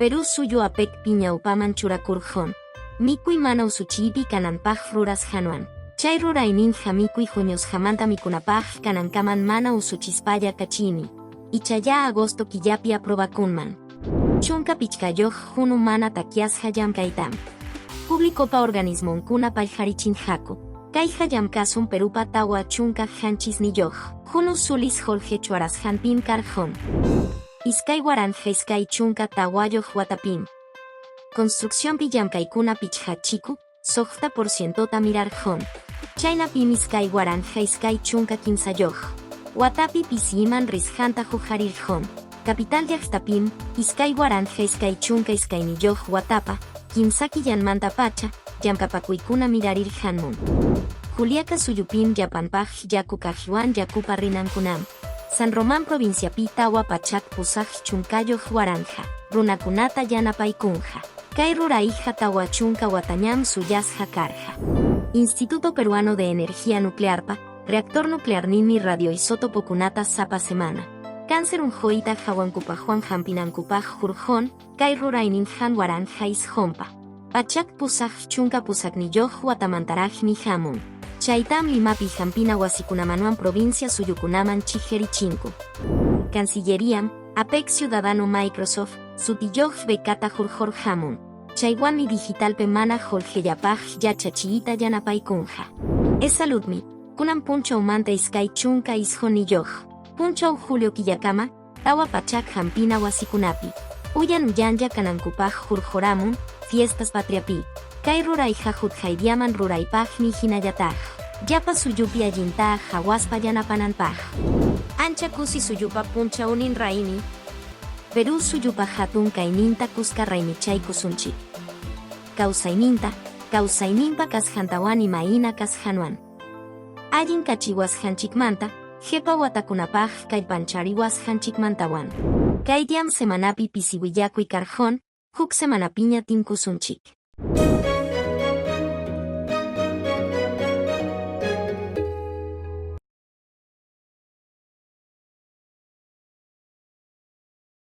Perú suyo apek piña upaman churakurjon. Mikui mana usuchipi kananpaj ruras januan. Chay rurainin jamikui juños jamanta mikunapaj kanankaman mana usuchispaya kachini. Ichaya agosto killapi aprobakunman. Chunka pichkayoj junu mana takias hayam kaitam. Publicopa organismon kuna palharichin jaco. Kai hayam kasun perupa tawa chunka hanchis niyoj. Junu sulis Jorge chuaras hanpin karjon. Iskay waran heiskay chunka tawayoj watapim. Construcción pillamkaykuna pichhachiku, 60% mirarjon. Chayna pimiskay waran heiskay chunka kinsayoj. Watapi pisiman rishanta jujarirjon. Capital llaqtapim, iskay waran heiskay chunka iskayniyoj watapa, kinsaki yanmanta pacha, llamkapakuykuna mirarirjanmun. Juliaca suyupim yapanpaj yaku kajiwan yakupa rinankunam. San Román provinciapi tawa pachak pusaj chunkayoj waranja, runakunata yanapaykunja. Kay ruraija tawa chunka watañam suyasja karja. Instituto Peruano de Energía Nuclearpa, reactor nuclear nimi radioisótopo kunata sapa semana. Cáncer unjoita jawankupajuan jampinankupaj jurjon, kay rurainin jan waranja ishompa. Pachak pusaj chunka pusakniyoj watamantaraj ni jamun. Chaitam limapi jampina wasikunamanuan provincia suyukunaman chijerichinko. Cancilleriam, APEC Ciudadano Microsoft, sutiyoj bekata jurjor jamun. Chaiwani digital pemana Jorge yapaj yachachiita yanapaykunja. Es saludmi, kunan puncha umante iskay chunka ishoniyoj. Puncha Julio Kiyakama, tawa pachak jampina wasikunapi. Uyan uyanya kanankupaj jurjoramun, fiestas patriapi. Kay rurayja jutjaydiaman ruraypaj ni hinayataj. Yapa suyupi allinta hawaspa yanapananpaj. Ancha kusi suyupa puncha unin raini. Perú suyupa hatun kayninta kuska raimichay kusunchik. Kausayninpa kasjantawan imaina kasjanuan. Allin kachiwas hanchikmanta, jepa watakunapaj kay panchariwas hanchikmantawan. Kaydiam semanapi pisiwillakuy karjon, huk semanapiña tim kusunchik.